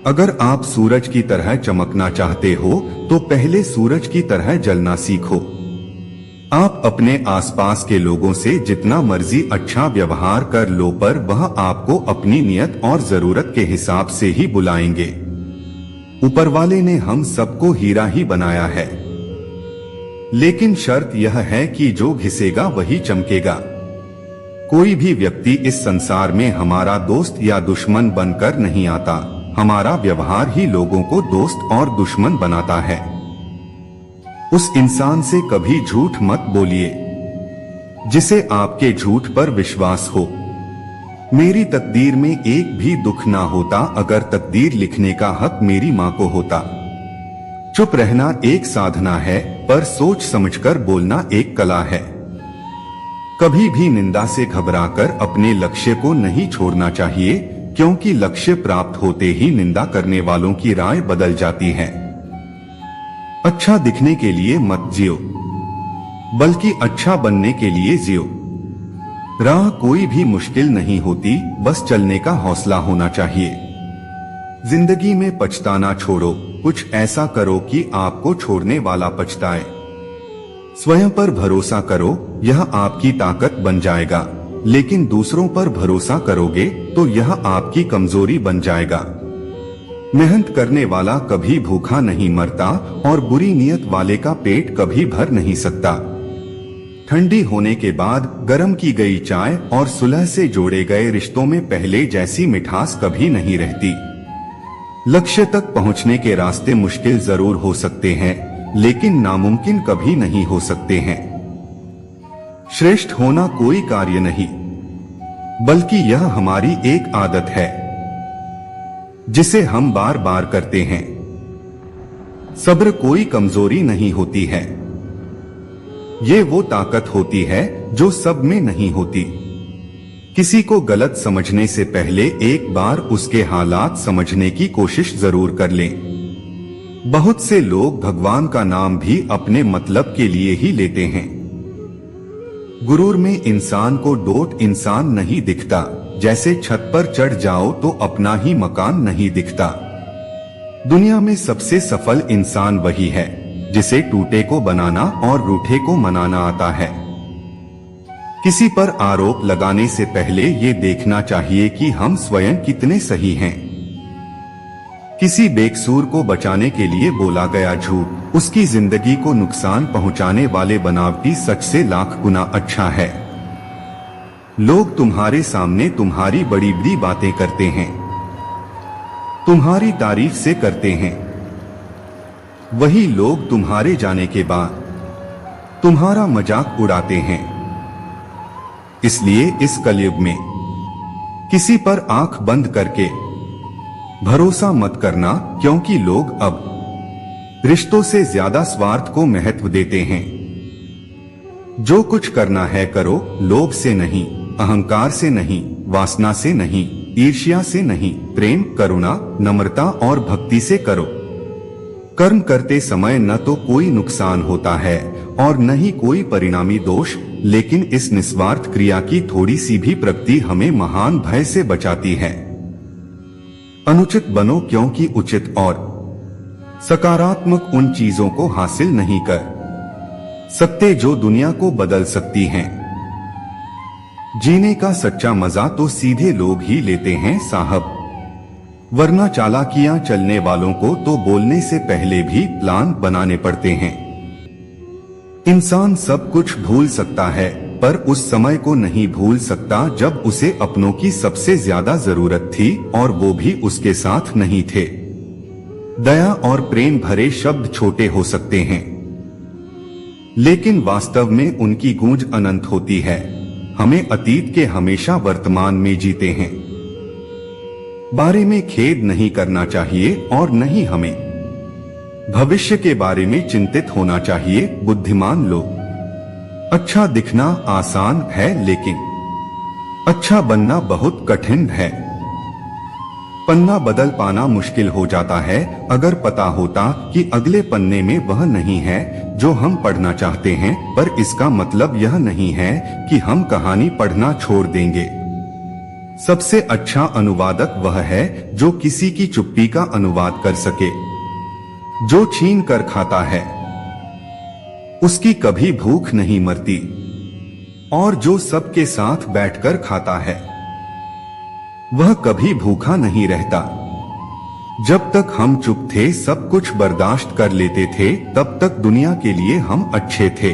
अगर आप सूरज की तरह चमकना चाहते हो तो पहले सूरज की तरह जलना सीखो। आप अपने आसपास के लोगों से जितना मर्जी अच्छा व्यवहार कर लो, पर वह आपको अपनी नियत और जरूरत के हिसाब से ही बुलाएंगे। ऊपर वाले ने हम सबको हीरा ही बनाया है, लेकिन शर्त यह है कि जो घिसेगा वही चमकेगा। कोई भी व्यक्ति इस संसार में हमारा दोस्त या दुश्मन बनकर नहीं आता, हमारा व्यवहार ही लोगों को दोस्त और दुश्मन बनाता है। उस इंसान से कभी झूठ मत बोलिए जिसे आपके झूठ पर विश्वास हो। मेरी तकदीर में एक भी दुख ना होता अगर तकदीर लिखने का हक मेरी माँ को होता। चुप रहना एक साधना है, पर सोच समझकर बोलना एक कला है। कभी भी निंदा से घबराकर अपने लक्ष्य को नहीं छोड़ना चाहिए, क्योंकि लक्ष्य प्राप्त होते ही निंदा करने वालों की राय बदल जाती है। अच्छा दिखने के लिए मत जियो, बल्कि अच्छा बनने के लिए जियो। राह कोई भी मुश्किल नहीं होती, बस चलने का हौसला होना चाहिए। जिंदगी में पछताना छोड़ो, कुछ ऐसा करो कि आपको छोड़ने वाला पछताए। स्वयं पर भरोसा करो, यह आपकी ताकत बन जाएगा, लेकिन दूसरों पर भरोसा करोगे तो यह आपकी कमजोरी बन जाएगा। मेहनत करने वाला कभी भूखा नहीं मरता और बुरी नियत वाले का पेट कभी भर नहीं सकता। ठंडी होने के बाद गर्म की गई चाय और सुलह से जोड़े गए रिश्तों में पहले जैसी मिठास कभी नहीं रहती। लक्ष्य तक पहुंचने के रास्ते मुश्किल जरूर हो सकते हैं, लेकिन नामुमकिन कभी नहीं हो सकते हैं। श्रेष्ठ होना कोई कार्य नहीं, बल्कि यह हमारी एक आदत है जिसे हम बार बार करते हैं। सब्र कोई कमजोरी नहीं होती है, ये वो ताकत होती है जो सब में नहीं होती। किसी को गलत समझने से पहले एक बार उसके हालात समझने की कोशिश जरूर कर लें। बहुत से लोग भगवान का नाम भी अपने मतलब के लिए ही लेते हैं। गुरूर में इंसान को डोट इंसान नहीं दिखता, जैसे छत पर चढ़ जाओ तो अपना ही मकान नहीं दिखता। दुनिया में सबसे सफल इंसान वही है जिसे टूटे को बनाना और रूठे को मनाना आता है। किसी पर आरोप लगाने से पहले ये देखना चाहिए कि हम स्वयं कितने सही हैं। किसी बेकसूर को बचाने के लिए बोला गया झूठ उसकी जिंदगी को नुकसान पहुंचाने वाले बनावटी सच से लाख गुना अच्छा है। लोग तुम्हारे सामने तुम्हारी बड़ी बड़ी बातें करते हैं, तुम्हारी तारीफ से करते हैं। वही लोग तुम्हारे जाने के बाद तुम्हारा मजाक उड़ाते हैं। इसलिए इस कलयुग में किसी पर आंख बंद करके भरोसा मत करना, क्योंकि लोग अब रिश्तों से ज्यादा स्वार्थ को महत्व देते हैं। जो कुछ करना है करो, लोभ से नहीं, अहंकार से नहीं, वासना से नहीं, ईर्ष्या से नहीं, प्रेम, करुणा, नम्रता और भक्ति से करो। कर्म करते समय न तो कोई नुकसान होता है और न ही कोई परिणामी दोष, लेकिन इस निस्वार्थ क्रिया की थोड़ी सी भी प्रगति हमें महान भय से बचाती है। अनुचित बनो, क्योंकि उचित और सकारात्मक उन चीजों को हासिल नहीं कर सकते जो दुनिया को बदल सकती हैं। जीने का सच्चा मजा तो सीधे लोग ही लेते हैं साहब, वरना चालाकियां चलने वालों को तो बोलने से पहले भी प्लान बनाने पड़ते हैं। इंसान सब कुछ भूल सकता है, पर उस समय को नहीं भूल सकता जब उसे अपनों की सबसे ज्यादा जरूरत थी और वो भी उसके साथ नहीं थे। दया और प्रेम भरे शब्द छोटे हो सकते हैं, लेकिन वास्तव में उनकी गूंज अनंत होती है। हमें अतीत के हमेशा वर्तमान में जीते हैं बारे में खेद नहीं करना चाहिए और नहीं हमें भविष्य के बारे में चिंतित होना चाहिए। बुद्धिमान लोग अच्छा दिखना आसान है, लेकिन अच्छा बनना बहुत कठिन है। पन्ना बदल पाना मुश्किल हो जाता है अगर पता होता कि अगले पन्ने में वह नहीं है जो हम पढ़ना चाहते हैं, पर इसका मतलब यह नहीं है कि हम कहानी पढ़ना छोड़ देंगे। सबसे अच्छा अनुवादक वह है जो किसी की चुप्पी का अनुवाद कर सके। जो छीन कर खाता है उसकी कभी भूख नहीं मरती, और जो सबके साथ बैठकर खाता है वह कभी भूखा नहीं रहता। जब तक हम चुप थे, सब कुछ बर्दाश्त कर लेते थे, तब तक दुनिया के लिए हम अच्छे थे।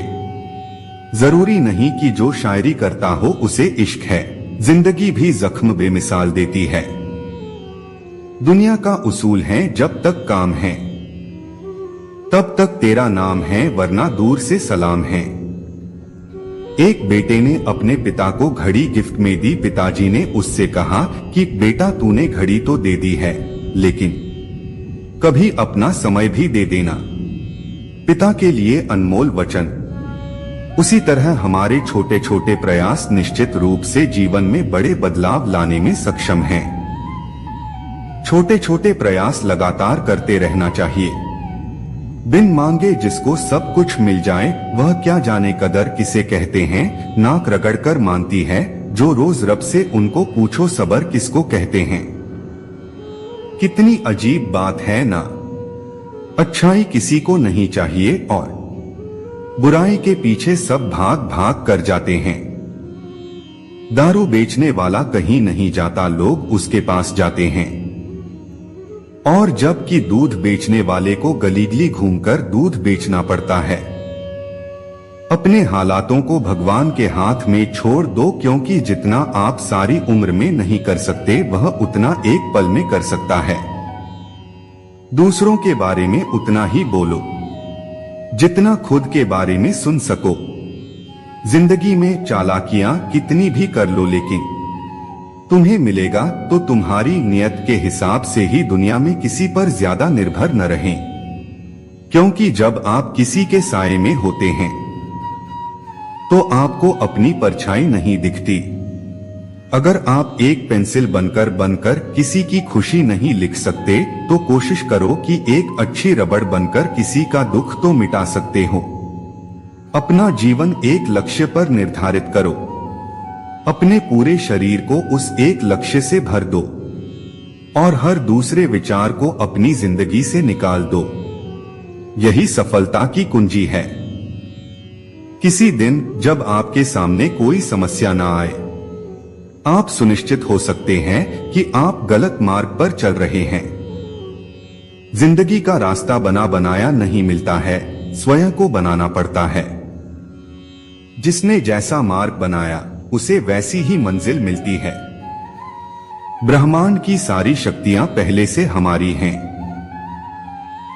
जरूरी नहीं कि जो शायरी करता हो उसे इश्क है। जिंदगी भी जख्म बेमिसाल देती है। दुनिया का उसूल है, जब तक काम है तब तक तेरा नाम है, वरना दूर से सलाम है। एक बेटे ने अपने पिता को घड़ी गिफ्ट में दी। पिताजी ने उससे कहा कि बेटा, तूने घड़ी तो दे दी है, लेकिन कभी अपना समय भी दे देना। पिता के लिए अनमोल वचन। उसी तरह हमारे छोटे छोटे प्रयास निश्चित रूप से जीवन में बड़े बदलाव लाने में सक्षम हैं। छोटे छोटे प्रयास लगातार करते रहना चाहिए। बिन मांगे जिसको सब कुछ मिल जाए, वह क्या जाने कदर किसे कहते हैं। नाक रगड़कर मानती है जो रोज रब से, उनको पूछो सबर किसको कहते हैं। कितनी अजीब बात है ना। अच्छाई किसी को नहीं चाहिए और बुराई के पीछे सब भाग भाग कर जाते हैं। दारू बेचने वाला कहीं नहीं जाता, लोग उसके पास जाते हैं। और जबकि दूध बेचने वाले को गली घूमकर दूध बेचना पड़ता है। अपने हालातों को भगवान के हाथ में छोड़ दो, क्योंकि जितना आप सारी उम्र में नहीं कर सकते, वह उतना एक पल में कर सकता है। दूसरों के बारे में उतना ही बोलो जितना खुद के बारे में सुन सको। जिंदगी में चालाकियां कितनी भी कर लो, लेकिन तुम्हें मिलेगा तो तुम्हारी नियत के हिसाब से ही। दुनिया में किसी पर ज्यादा निर्भर न रहें, क्योंकि जब आप किसी के साए में होते हैं तो आपको अपनी परछाई नहीं दिखती। अगर आप एक पेंसिल बनकर किसी की खुशी नहीं लिख सकते, तो कोशिश करो कि एक अच्छी रबड़ बनकर किसी का दुख तो मिटा सकते हो। अपना जीवन एक लक्ष्य पर निर्धारित करो। अपने पूरे शरीर को उस एक लक्ष्य से भर दो और हर दूसरे विचार को अपनी जिंदगी से निकाल दो। यही सफलता की कुंजी है। किसी दिन जब आपके सामने कोई समस्या ना आए, आप सुनिश्चित हो सकते हैं कि आप गलत मार्ग पर चल रहे हैं। जिंदगी का रास्ता बना बनाया नहीं मिलता है, स्वयं को बनाना पड़ता है। जिसने जैसा मार्ग बनाया, उसे वैसी ही मंजिल मिलती है। ब्रह्मांड की सारी शक्तियां पहले से हमारी हैं।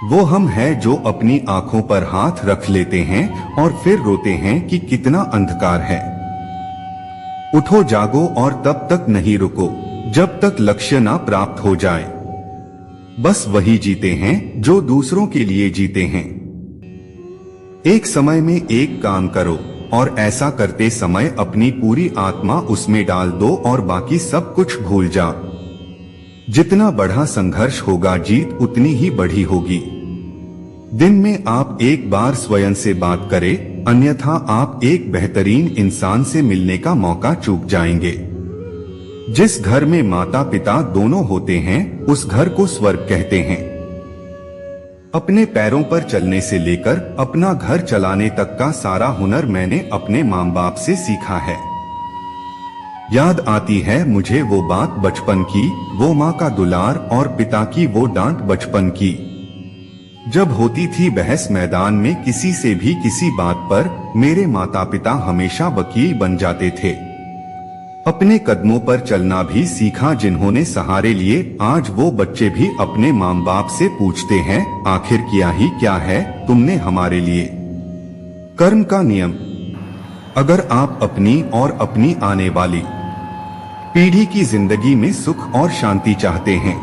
वो हम हैं जो अपनी आंखों पर हाथ रख लेते हैं और फिर रोते हैं कि कितना अंधकार है। उठो जागो और तब तक नहीं रुको जब तक लक्ष्य ना प्राप्त हो जाए। बस वही जीते हैं जो दूसरों के लिए जीते हैं। एक समय में एक काम करो और ऐसा करते समय अपनी पूरी आत्मा उसमें डाल दो और बाकी सब कुछ भूल जाओ। जितना बढ़ा संघर्ष होगा, जीत उतनी ही बढ़ी होगी। दिन में आप एक बार स्वयं से बात करें, अन्यथा आप एक बेहतरीन इंसान से मिलने का मौका चूक जाएंगे। जिस घर में माता पिता दोनों होते हैं, उस घर को स्वर्ग कहते हैं। अपने पैरों पर चलने से लेकर अपना घर चलाने तक का सारा हुनर मैंने अपने माँ बाप से सीखा है। याद आती है मुझे वो बात बचपन की, वो माँ का दुलार और पिता की वो डांट बचपन की। जब होती थी बहस मैदान में किसी से भी किसी बात पर, मेरे माता पिता हमेशा वकील बन जाते थे। अपने कदमों पर चलना भी सीखा जिन्होंने सहारे लिए। आज वो बच्चे भी अपने माँ बाप से पूछते हैं, आखिर किया ही क्या है तुमने हमारे लिए। कर्म का नियम। अगर आप अपनी और अपनी आने वाली पीढ़ी की जिंदगी में सुख और शांति चाहते हैं,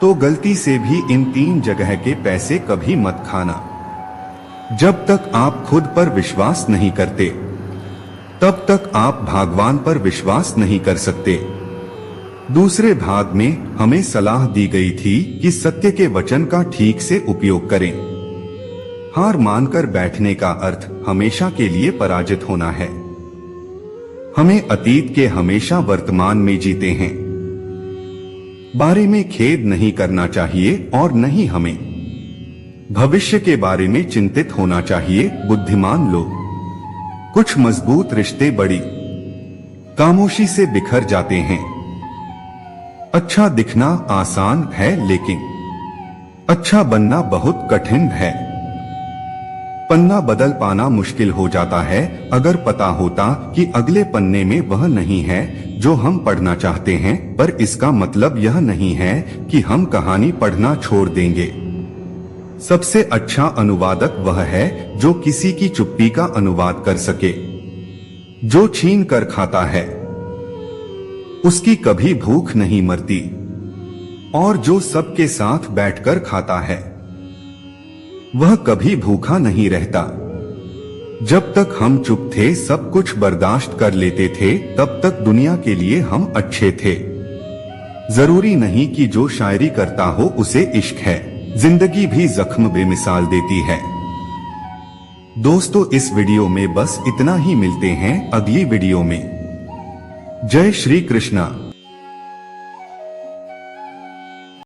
तो गलती से भी इन 3 जगह के पैसे कभी मत खाना। जब तक आप खुद पर विश्वास नहीं करते, तब तक आप भगवान पर विश्वास नहीं कर सकते। दूसरे भाग में हमें सलाह दी गई थी कि सत्य के वचन का ठीक से उपयोग करें। हार मानकर बैठने का अर्थ हमेशा के लिए पराजित होना है। हमें अतीत के हमेशा वर्तमान में जीते हैं बारे में खेद नहीं करना चाहिए और नहीं हमें भविष्य के बारे में चिंतित होना चाहिए। बुद्धिमान लोग कुछ मजबूत रिश्ते बड़ी खामोशी से बिखर जाते हैं। अच्छा दिखना आसान है लेकिन अच्छा बनना बहुत कठिन है। पन्ना बदल पाना मुश्किल हो जाता है अगर पता होता कि अगले पन्ने में वह नहीं है जो हम पढ़ना चाहते हैं, पर इसका मतलब यह नहीं है कि हम कहानी पढ़ना छोड़ देंगे। सबसे अच्छा अनुवादक वह है जो किसी की चुप्पी का अनुवाद कर सके। जो छीन कर खाता है उसकी कभी भूख नहीं मरती, और जो सबके साथ बैठकर खाता है वह कभी भूखा नहीं रहता। जब तक हम चुप थे, सब कुछ बर्दाश्त कर लेते थे, तब तक दुनिया के लिए हम अच्छे थे। जरूरी नहीं कि जो शायरी करता हो उसे इश्क है। जिंदगी भी जख्म बेमिसाल देती है। दोस्तों, इस वीडियो में बस इतना ही। मिलते हैं अगली वीडियो में। जय श्री कृष्णा।